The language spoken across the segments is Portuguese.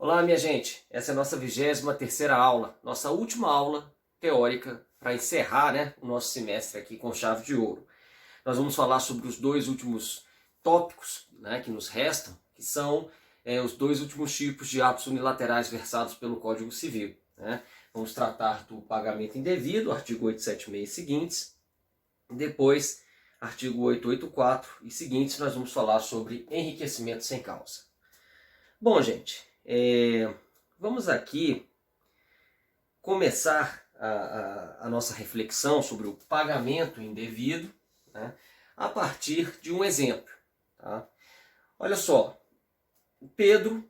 Olá, minha gente. Essa é a nossa 23ª aula, nossa última aula teórica para encerrar, o nosso semestre aqui com chave de ouro. Nós vamos falar sobre os dois últimos tópicos, que nos restam, que são os dois últimos tipos de atos unilaterais versados pelo Código Civil. Vamos tratar do pagamento indevido, artigo 876 e seguintes. Depois, artigo 884 e seguintes, nós vamos falar sobre enriquecimento sem causa. Bom, gente, vamos aqui começar a nossa reflexão sobre o pagamento indevido, a partir de um exemplo. Tá? Olha só, o Pedro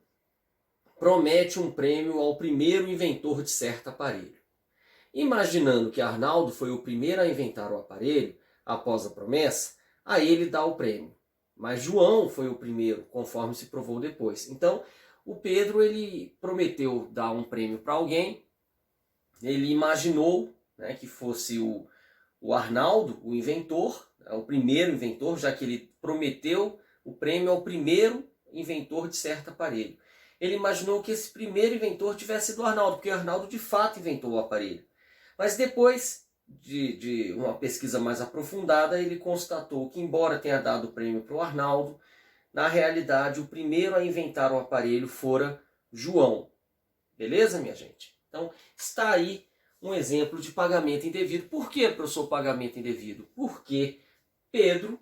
promete um prêmio ao primeiro inventor de certo aparelho. Imaginando que Arnaldo foi o primeiro a inventar o aparelho, após a promessa, a ele dá o prêmio. Mas João foi o primeiro, conforme se provou depois. Então, o Pedro ele prometeu dar um prêmio para alguém, ele imaginou que fosse o Arnaldo, o inventor, o primeiro inventor, já que ele prometeu o prêmio ao primeiro inventor de certo aparelho. Ele imaginou que esse primeiro inventor tivesse sido o Arnaldo, porque o Arnaldo de fato inventou o aparelho. Mas depois de uma pesquisa mais aprofundada, ele constatou que, embora tenha dado o prêmio para o Arnaldo, na realidade, o primeiro a inventar o aparelho fora João. Beleza, minha gente? Então, está aí um exemplo de pagamento indevido. Por que, professor, pagamento indevido? Porque Pedro,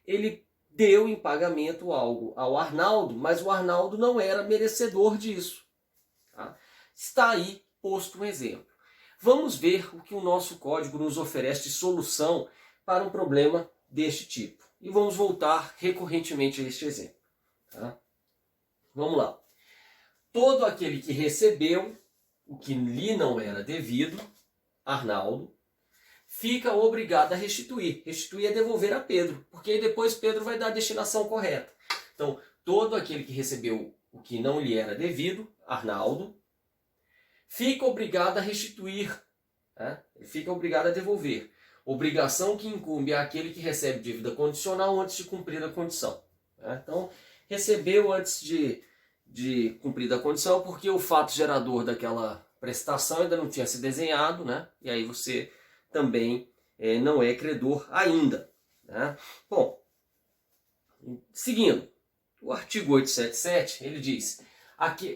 ele deu em pagamento algo ao Arnaldo, mas o Arnaldo não era merecedor disso. Tá? Está aí posto um exemplo. Vamos ver o que o nosso código nos oferece de solução para um problema deste tipo. E vamos voltar recorrentemente a este exemplo. Tá? Vamos lá. Todo aquele que recebeu o que lhe não era devido, Arnaldo, fica obrigado a restituir. Restituir é devolver a Pedro, porque aí depois Pedro vai dar a destinação correta. Então, todo aquele que recebeu o que não lhe era devido, Arnaldo, fica obrigado a restituir. Ele fica obrigado a devolver. Obrigação que incumbe àquele que recebe dívida condicional antes de cumprir a condição. Então, recebeu antes de cumprir a condição porque o fato gerador daquela prestação ainda não tinha se desenhado, e aí você também não é credor ainda. Bom, seguindo, o artigo 877, ele diz: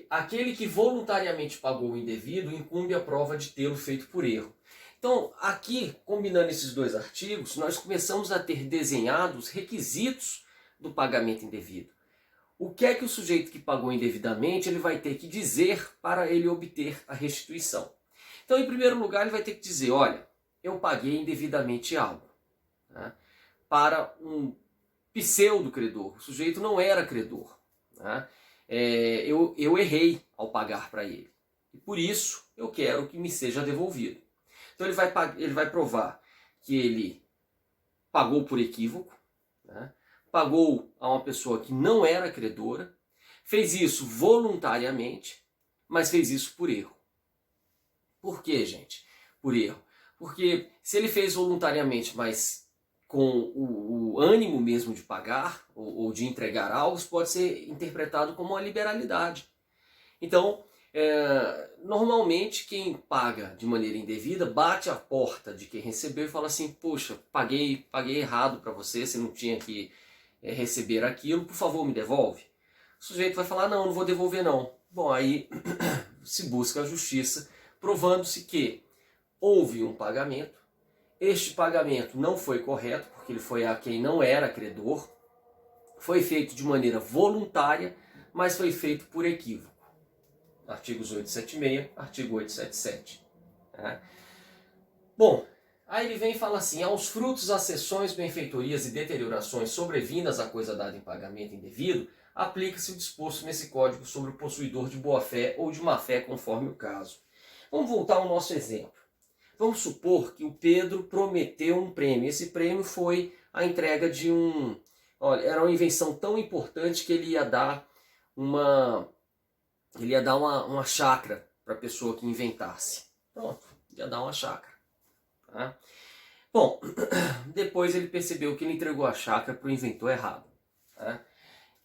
aquele que voluntariamente pagou o indevido incumbe a prova de tê-lo feito por erro. Então, aqui, combinando esses dois artigos, nós começamos a ter desenhados requisitos do pagamento indevido. O que é que o sujeito que pagou indevidamente ele vai ter que dizer para ele obter a restituição? Então, em primeiro lugar, ele vai ter que dizer: olha, eu paguei indevidamente algo para um pseudo-credor. O sujeito não era credor. Eu errei ao pagar para ele. E por isso, eu quero que me seja devolvido. Então ele vai provar que ele pagou por equívoco, pagou a uma pessoa que não era credora, fez isso voluntariamente, mas fez isso por erro. Por quê, gente? Por erro. Porque se ele fez voluntariamente, mas com o ânimo mesmo de pagar ou de entregar algo, isso pode ser interpretado como uma liberalidade. Então, normalmente quem paga de maneira indevida bate a porta de quem recebeu e fala assim: poxa, paguei errado para você não tinha que receber aquilo, por favor me devolve. O sujeito vai falar: não vou devolver não. Bom, aí se busca a justiça, provando-se que houve um pagamento, este pagamento não foi correto, porque ele foi a quem não era credor, foi feito de maneira voluntária, mas foi feito por equívoco. Artigos 876, artigo 877. Bom, aí ele vem e fala assim: aos frutos, acessões, benfeitorias e deteriorações sobrevindas à coisa dada em pagamento indevido, aplica-se o disposto nesse código sobre o possuidor de boa-fé ou de má-fé, conforme o caso. Vamos voltar ao nosso exemplo. Vamos supor que o Pedro prometeu um prêmio. Esse prêmio foi a entrega de era uma invenção tão importante que ele ia dar uma chácara para a pessoa que inventasse. Pronto, ia dar uma chácara. Bom, depois ele percebeu que ele entregou a chácara para o inventor errado.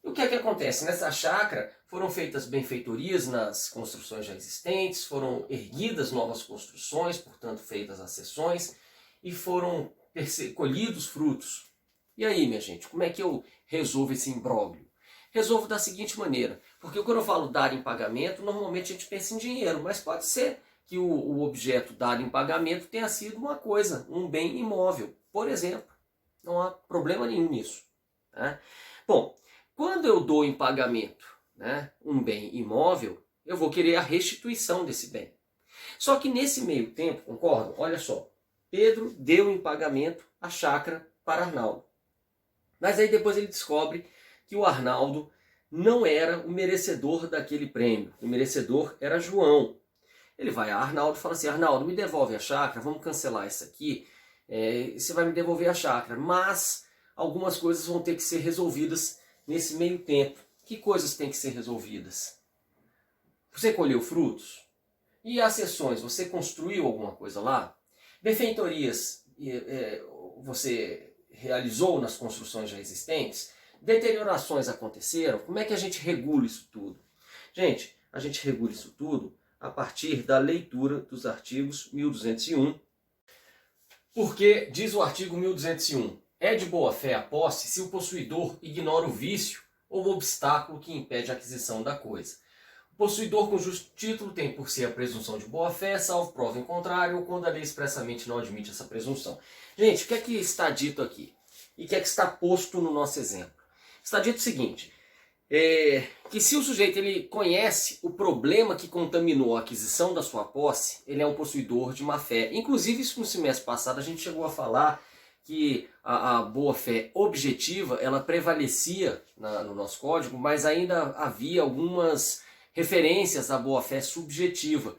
E o que é que acontece? Nessa chácara foram feitas benfeitorias nas construções já existentes, foram erguidas novas construções, portanto feitas as seções, e foram colhidos frutos. E aí, minha gente, como é que eu resolvo esse imbróglio? Resolvo da seguinte maneira, porque quando eu falo dar em pagamento, normalmente a gente pensa em dinheiro, mas pode ser que o objeto dado em pagamento tenha sido uma coisa, um bem imóvel, por exemplo. Não há problema nenhum nisso. Né? Bom, quando eu dou em pagamento, né, um bem imóvel, eu vou querer a restituição desse bem. Só que nesse meio tempo, concordam? Olha só, Pedro deu em pagamento a chácara para Arnaldo. Mas aí depois ele descobre que o Arnaldo não era o merecedor daquele prêmio. O merecedor era João. Ele vai a Arnaldo e fala assim, Arnaldo, me devolve a chácara, vamos cancelar isso aqui, você vai me devolver a chácara, mas algumas coisas vão ter que ser resolvidas nesse meio tempo. Que coisas têm que ser resolvidas? Você colheu frutos? E as seções, você construiu alguma coisa lá? Benfeitorias você realizou nas construções já existentes? Deteriorações aconteceram? Como é que a gente regula isso tudo? Gente, a gente regula isso tudo a partir da leitura dos artigos 1201. Porque, diz o artigo 1201, é de boa fé a posse se o possuidor ignora o vício ou o obstáculo que impede a aquisição da coisa. O possuidor com justo título tem por si a presunção de boa fé, salvo prova em contrário, ou quando a lei expressamente não admite essa presunção. Gente, o que é que está dito aqui? E o que é que está posto no nosso exemplo? Está dito o seguinte, que se o sujeito ele conhece o problema que contaminou a aquisição da sua posse, ele é um possuidor de má fé. Inclusive, isso no semestre passado a gente chegou a falar que a boa-fé objetiva ela prevalecia no nosso código, mas ainda havia algumas referências à boa-fé subjetiva.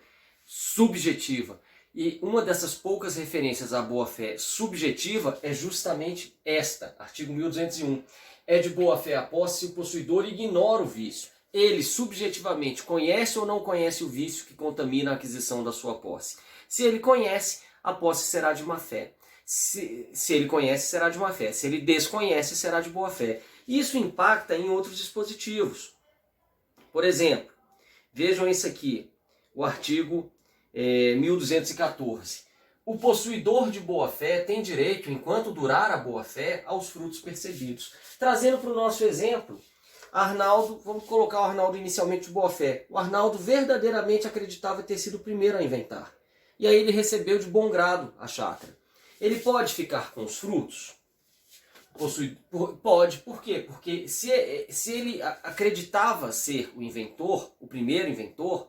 E uma dessas poucas referências à boa-fé subjetiva é justamente esta, artigo 1201. É de boa-fé a posse se o possuidor ignora o vício. Ele subjetivamente conhece ou não conhece o vício que contamina a aquisição da sua posse. Se ele conhece, a posse será de má-fé. Se ele conhece, será de má-fé. Se ele desconhece, será de boa-fé. Isso impacta em outros dispositivos. Por exemplo, vejam isso aqui, o artigo 1214. O possuidor de boa-fé tem direito, enquanto durar a boa-fé, aos frutos percebidos. Trazendo para o nosso exemplo, Arnaldo, vamos colocar o Arnaldo inicialmente de boa-fé. O Arnaldo verdadeiramente acreditava ter sido o primeiro a inventar. E aí ele recebeu de bom grado a chácara. Ele pode ficar com os frutos? Pode. Por quê? Porque se ele acreditava ser o inventor, o primeiro inventor,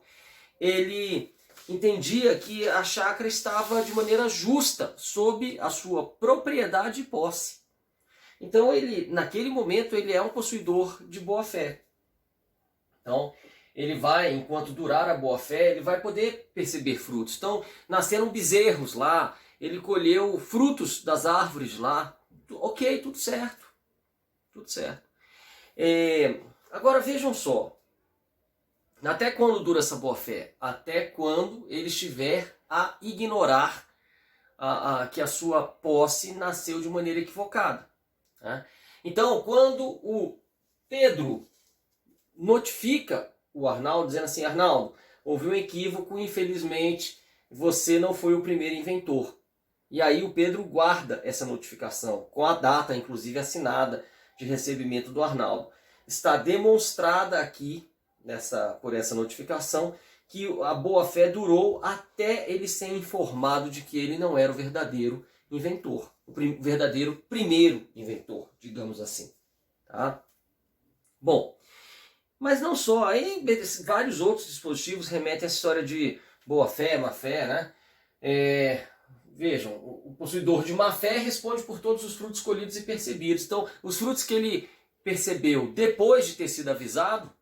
ele entendia que a chácara estava de maneira justa sob a sua propriedade e posse. Então, naquele momento, ele é um possuidor de boa-fé. Então, ele vai, enquanto durar a boa-fé, ele vai poder perceber frutos. Então, nasceram bezerros lá, ele colheu frutos das árvores lá. Ok, tudo certo. Tudo certo. Agora, vejam só. Até quando dura essa boa-fé? Até quando ele estiver a ignorar que a sua posse nasceu de maneira equivocada. Né? Então, quando o Pedro notifica o Arnaldo, dizendo assim, Arnaldo, houve um equívoco, infelizmente você não foi o primeiro inventor. E aí o Pedro guarda essa notificação, com a data, inclusive, assinada de recebimento do Arnaldo. Está demonstrada aqui, por essa notificação, que a boa-fé durou até ele ser informado de que ele não era o verdadeiro inventor, o verdadeiro primeiro inventor, digamos assim. Tá? Bom, mas não só, aí vários outros dispositivos remetem a essa história de boa-fé, má-fé, né? Vejam, o possuidor de má-fé responde por todos os frutos colhidos e percebidos. Então, os frutos que ele percebeu depois de ter sido avisado,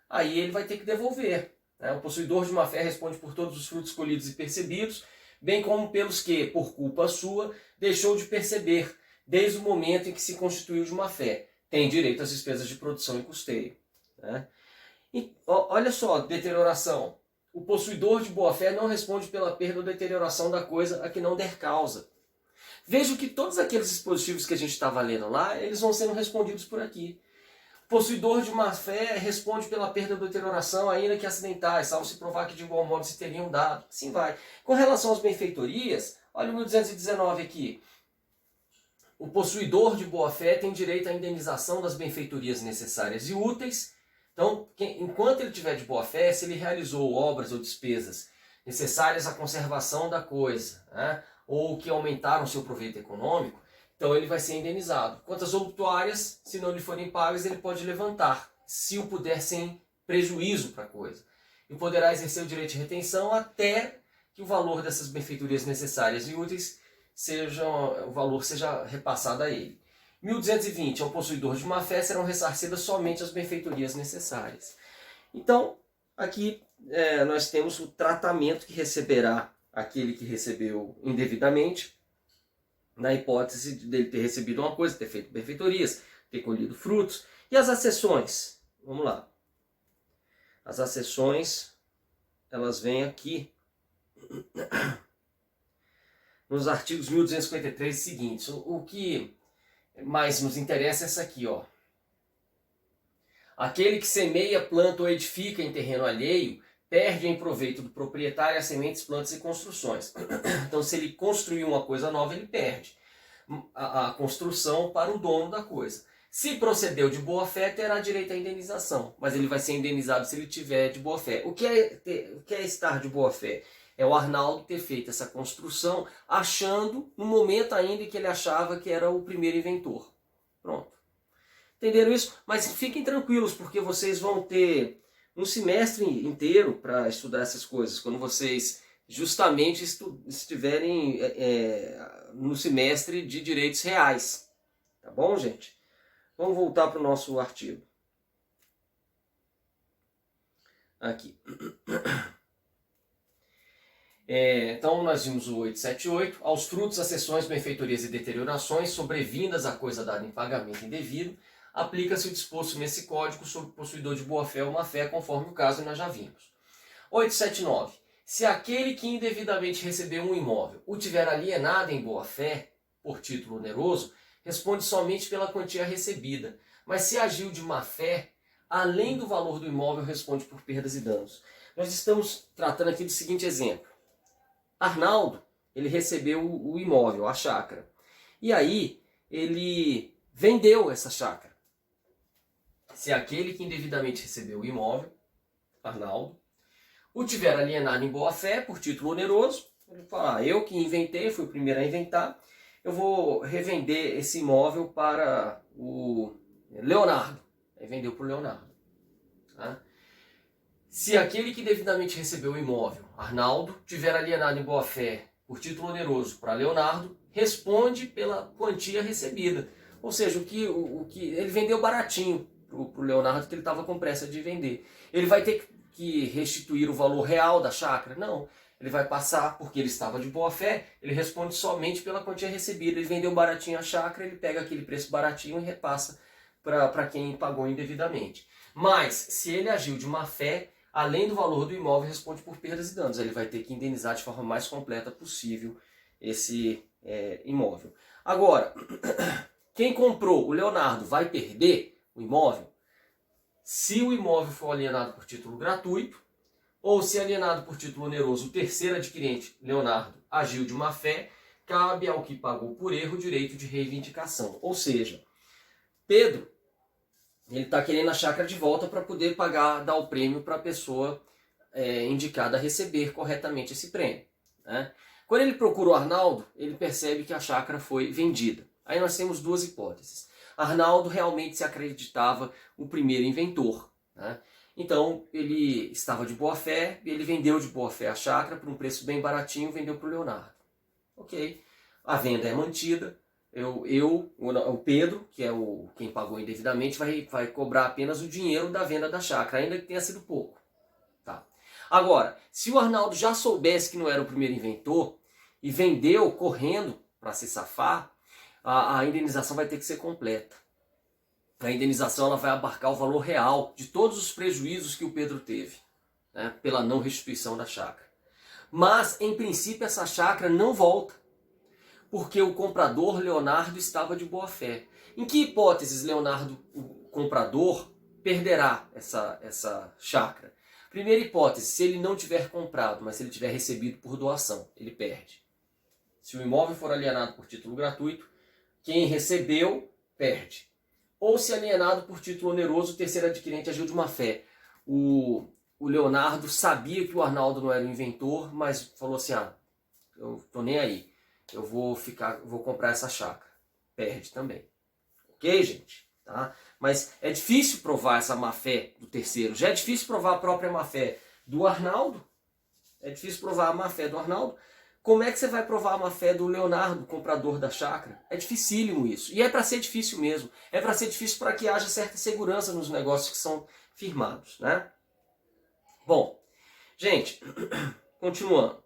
aí ele vai ter que devolver. Né? O possuidor de má-fé responde por todos os frutos colhidos e percebidos, bem como pelos que, por culpa sua, deixou de perceber, desde o momento em que se constituiu de má-fé. Tem direito às despesas de produção e custeio. Né? E, olha só, deterioração. O possuidor de boa-fé não responde pela perda ou deterioração da coisa a que não der causa. Veja que todos aqueles dispositivos que a gente estava lendo lá, eles vão sendo respondidos por aqui. Possuidor de má-fé responde pela perda ou deterioração, ainda que acidentais, salvo se provar que de igual modo se teriam dado. Assim vai. Com relação às benfeitorias, olha o 1219 aqui. O possuidor de boa-fé tem direito à indenização das benfeitorias necessárias e úteis. Então, enquanto ele tiver de boa-fé, se ele realizou obras ou despesas necessárias à conservação da coisa, né, ou que aumentaram seu proveito econômico, então ele vai ser indenizado. Quanto às obituárias, se não lhe forem pagas, ele pode levantar, se o puder sem prejuízo para a coisa. E poderá exercer o direito de retenção até que o valor dessas benfeitorias necessárias e úteis o valor seja repassado a ele. 1220, ao possuidor de má-fé serão ressarcidas somente as benfeitorias necessárias. Então, aqui nós temos o tratamento que receberá aquele que recebeu indevidamente, na hipótese dele ter recebido uma coisa, ter feito benfeitorias, ter colhido frutos. E as acessões? Vamos lá. As acessões, elas vêm aqui nos artigos 1253 seguintes. O que mais nos interessa é essa aqui, ó. Aquele que semeia, planta ou edifica em terreno alheio, perde em proveito do proprietário as sementes, plantas e construções. Então, se ele construir uma coisa nova, ele perde a construção para o dono da coisa. Se procedeu de boa fé, terá direito à indenização, mas ele vai ser indenizado se ele tiver de boa fé. O que é estar de boa fé? É o Arnaldo ter feito essa construção achando, no momento ainda que ele achava que era o primeiro inventor. Pronto. Entenderam isso? Mas fiquem tranquilos, porque vocês vão ter um semestre inteiro para estudar essas coisas, quando vocês justamente estiverem no semestre de direitos reais. Tá bom, gente? Vamos voltar para o nosso artigo. Aqui. Então nós vimos o 878. Aos frutos, acessões, benfeitorias e deteriorações sobrevindas à coisa dada em pagamento indevido, aplica-se o disposto nesse código sobre o possuidor de boa-fé ou má-fé, conforme o caso nós já vimos. 879. Se aquele que indevidamente recebeu um imóvel o tiver alienado em boa-fé, por título oneroso, responde somente pela quantia recebida. Mas se agiu de má-fé, além do valor do imóvel, responde por perdas e danos. Nós estamos tratando aqui do seguinte exemplo. Arnaldo, ele recebeu o imóvel, a chácara. E aí, ele vendeu essa chácara. Se aquele que indevidamente recebeu o imóvel, Arnaldo, o tiver alienado em boa-fé, por título oneroso, ele fala, eu que inventei, fui o primeiro a inventar, eu vou revender esse imóvel para o Leonardo. Aí vendeu para o Leonardo. Tá? Se aquele que devidamente recebeu o imóvel, Arnaldo, tiver alienado em boa-fé, por título oneroso, para Leonardo, responde pela quantia recebida. Ou seja, o que ele vendeu baratinho para o Leonardo, que ele estava com pressa de vender. Ele vai ter que restituir o valor real da chácara? Não. Ele vai passar, porque ele estava de boa fé, ele responde somente pela quantia recebida. Ele vendeu baratinho a chácara, ele pega aquele preço baratinho e repassa para quem pagou indevidamente. Mas, se ele agiu de má fé, além do valor do imóvel, responde por perdas e danos. Ele vai ter que indenizar de forma mais completa possível esse imóvel. Agora, quem comprou, o Leonardo, vai perder o imóvel? Se o imóvel for alienado por título gratuito, ou se alienado por título oneroso, o terceiro adquirente, Leonardo, agiu de má fé, cabe ao que pagou por erro o direito de reivindicação. Ou seja, Pedro, ele está querendo a chácara de volta para poder dar o prêmio para a pessoa indicada a receber corretamente esse prêmio. Né? Quando ele procura o Arnaldo, ele percebe que a chácara foi vendida. Aí nós temos duas hipóteses. Arnaldo realmente se acreditava o primeiro inventor. Né? Então ele estava de boa fé e ele vendeu de boa fé a chácara por um preço bem baratinho, vendeu para o Leonardo. Ok, a venda é mantida. O Pedro, que é quem pagou indevidamente, vai cobrar apenas o dinheiro da venda da chácara, ainda que tenha sido pouco. Tá? Agora, se o Arnaldo já soubesse que não era o primeiro inventor e vendeu correndo para se safar, a indenização vai ter que ser completa. A indenização ela vai abarcar o valor real de todos os prejuízos que o Pedro teve, né, pela não restituição da chácara. Mas, em princípio, essa chácara não volta, porque o comprador, Leonardo, estava de boa fé. Em que hipóteses Leonardo comprador perderá essa chácara. Primeira hipótese, se ele não tiver comprado, mas se ele tiver recebido por doação, ele perde. Se o imóvel for alienado por título gratuito, quem recebeu, perde. Ou se alienado por título oneroso, o terceiro adquirente agiu de má fé. O Leonardo sabia que o Arnaldo não era o inventor, mas falou assim, eu tô nem aí, eu vou comprar essa chácara. Perde também. Ok, gente? Tá? Mas é difícil provar essa má fé do terceiro. Já é difícil provar a própria má fé do Arnaldo. É difícil provar a má fé do Arnaldo. Como é que você vai provar a má fé do Leonardo, comprador da chácara? É dificílimo isso. E é para ser difícil mesmo. É para ser difícil para que haja certa segurança nos negócios que são firmados, né? Bom, gente, continuando.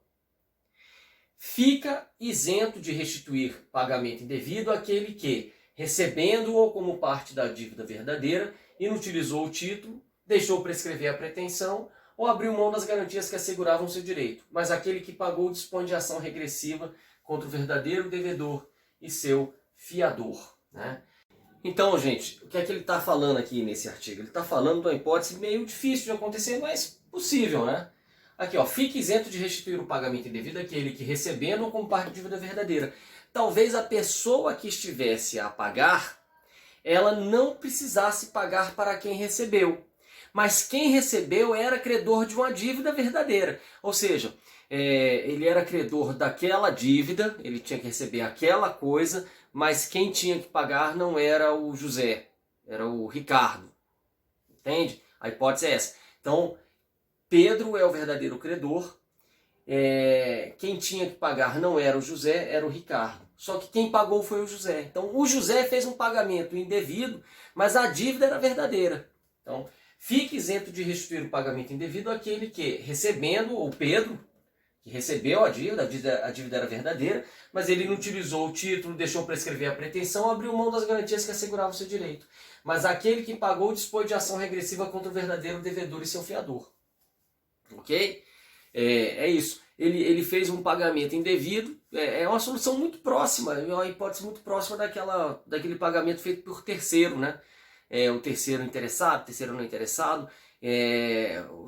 Fica isento de restituir pagamento indevido aquele que, recebendo-o como parte da dívida verdadeira, inutilizou o título, deixou prescrever a pretensão ou abriu mão das garantias que asseguravam seu direito, mas aquele que pagou dispõe de ação regressiva contra o verdadeiro devedor e seu fiador, né? Então, gente, o que é que ele está falando aqui nesse artigo? Ele está falando de uma hipótese meio difícil de acontecer, mas possível, né? Aqui, ó, fique isento de restituir o pagamento indevido àquele que, recebendo, como parte de dívida verdadeira. Talvez a pessoa que estivesse a pagar, ela não precisasse pagar para quem recebeu. Mas quem recebeu era credor de uma dívida verdadeira. Ou seja, ele era credor daquela dívida, ele tinha que receber aquela coisa, mas quem tinha que pagar não era o José, era o Ricardo. Entende? A hipótese é essa. Então, Pedro é o verdadeiro credor, quem tinha que pagar não era o José, era o Ricardo. Só que quem pagou foi o José. Então, o José fez um pagamento indevido, mas a dívida era verdadeira. Então, fique isento de restituir o pagamento indevido àquele que, recebendo, ou Pedro, que recebeu a dívida era verdadeira, mas ele não utilizou o título, deixou prescrever a pretensão, abriu mão das garantias que asseguravam o seu direito. Mas aquele que pagou dispôs de ação regressiva contra o verdadeiro devedor e seu fiador. Ok? É isso. Ele fez um pagamento indevido, é uma solução muito próxima, é uma hipótese muito próxima daquele pagamento feito por terceiro, né? O terceiro interessado, o terceiro não interessado,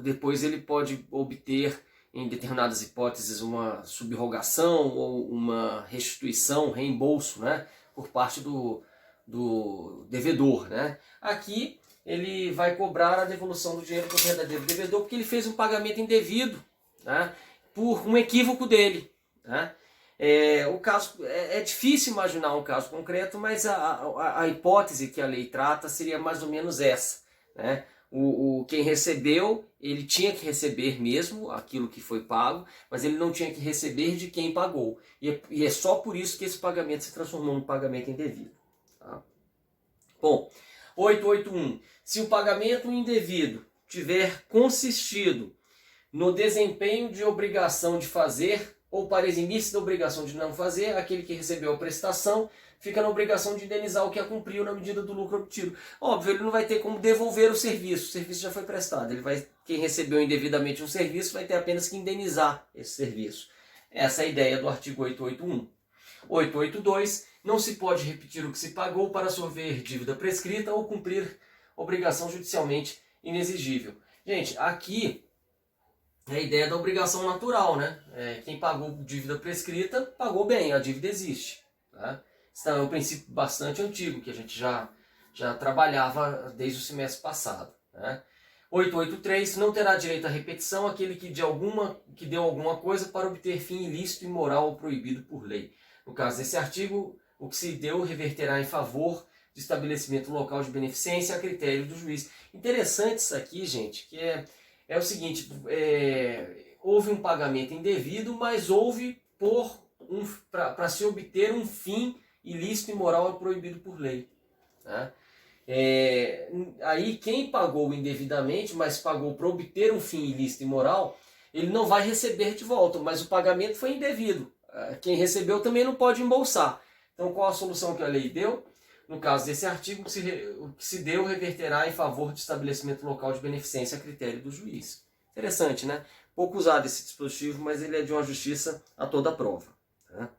depois ele pode obter, em determinadas hipóteses, uma subrogação ou uma restituição, reembolso, né? Por parte do devedor, né? Aqui ele vai cobrar a devolução do dinheiro para o verdadeiro devedor porque ele fez um pagamento indevido, né? Por um equívoco dele, né? O caso, é difícil imaginar um caso concreto, mas a hipótese que a lei trata seria mais ou menos essa, né? Quem recebeu, ele tinha que receber mesmo aquilo que foi pago, mas ele não tinha que receber de quem pagou. E é só por isso que esse pagamento se transformou num pagamento indevido. Tá? Bom, 881. Se o pagamento indevido tiver consistido no desempenho de obrigação de fazer ou para eximir-se da obrigação de não fazer, aquele que recebeu a prestação fica na obrigação de indenizar o que a cumpriu na medida do lucro obtido. Óbvio, ele não vai ter como devolver o serviço já foi prestado. Quem recebeu indevidamente um serviço vai ter apenas que indenizar esse serviço. Essa é a ideia do artigo 881. 882. Não se pode repetir o que se pagou para sorver dívida prescrita ou cumprir obrigação judicialmente inexigível. Gente, aqui é a ideia da obrigação natural, né? Quem pagou dívida prescrita, pagou bem, a dívida existe. Tá? Isso é um princípio bastante antigo, que a gente já trabalhava desde o semestre passado. Né? 883, não terá direito à repetição aquele que deu alguma coisa para obter fim ilícito, imoral ou proibido por lei. No caso desse artigo, o que se deu reverterá em favor de estabelecimento local de beneficência a critério do juiz. Interessante isso aqui, gente, que é o seguinte, houve um pagamento indevido, mas houve para se obter um fim ilícito, imoral ou proibido por lei. Né? Aí quem pagou indevidamente, mas pagou para obter um fim ilícito e imoral, ele não vai receber de volta, mas o pagamento foi indevido. Quem recebeu também não pode embolsar. Então qual a solução que a lei deu? No caso desse artigo, o que se deu reverterá em favor de estabelecimento local de beneficência a critério do juiz. Interessante, né? Pouco usado esse dispositivo, mas ele é de uma justiça a toda prova. Tá?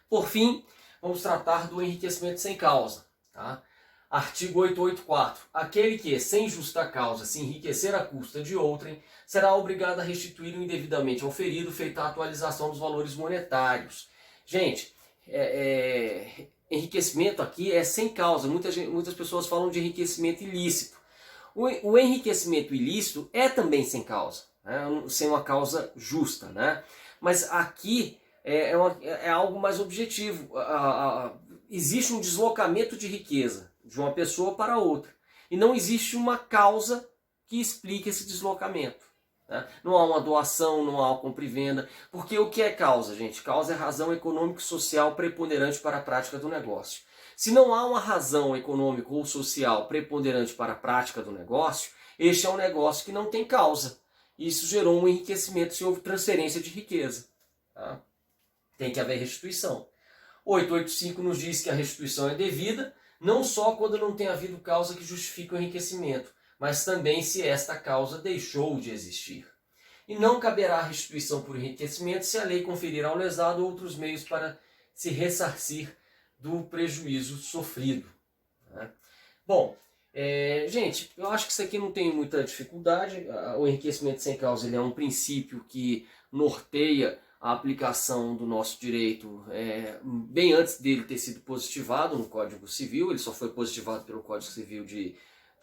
Por fim, vamos tratar do enriquecimento sem causa. Tá? Artigo 884. Aquele que, sem justa causa, se enriquecer à custa de outrem, será obrigado a restituir o indevidamente auferido, feita a atualização dos valores monetários. Gente, enriquecimento aqui é sem causa. Muitas pessoas falam de enriquecimento ilícito. O enriquecimento ilícito é também sem causa, né? Sem uma causa justa, né? Mas aqui é algo mais objetivo. Existe um deslocamento de riqueza de uma pessoa para outra. E não existe uma causa que explique esse deslocamento. Né? Não há uma doação, não há uma compra e venda. Porque o que é causa, gente? Causa é razão econômica e social preponderante para a prática do negócio. Se não há uma razão econômica ou social preponderante para a prática do negócio, este é um negócio que não tem causa. Isso gerou um enriquecimento se houve transferência de riqueza. Tá? Tem que haver restituição. 885 nos diz que a restituição é devida, não só quando não tem havido causa que justifique o enriquecimento, mas também se esta causa deixou de existir. E não caberá restituição por enriquecimento se a lei conferir ao lesado outros meios para se ressarcir do prejuízo sofrido. Né? Bom, gente, eu acho que isso aqui não tem muita dificuldade. O enriquecimento sem causa ele é um princípio que norteia a aplicação do nosso direito bem antes dele ter sido positivado no Código Civil. Ele só foi positivado pelo Código Civil de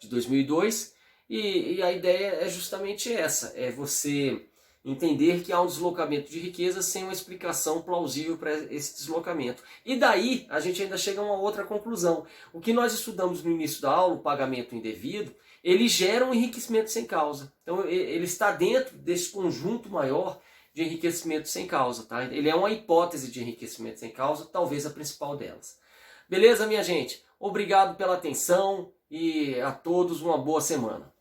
2002. E a ideia é justamente essa, é você entender que há um deslocamento de riqueza sem uma explicação plausível para esse deslocamento. E daí a gente ainda chega a uma outra conclusão. O que nós estudamos no início da aula, o pagamento indevido, ele gera um enriquecimento sem causa. Então ele está dentro desse conjunto maior de enriquecimento sem causa. Tá? Ele é uma hipótese de enriquecimento sem causa, talvez a principal delas. Beleza, minha gente? Obrigado pela atenção e a todos uma boa semana.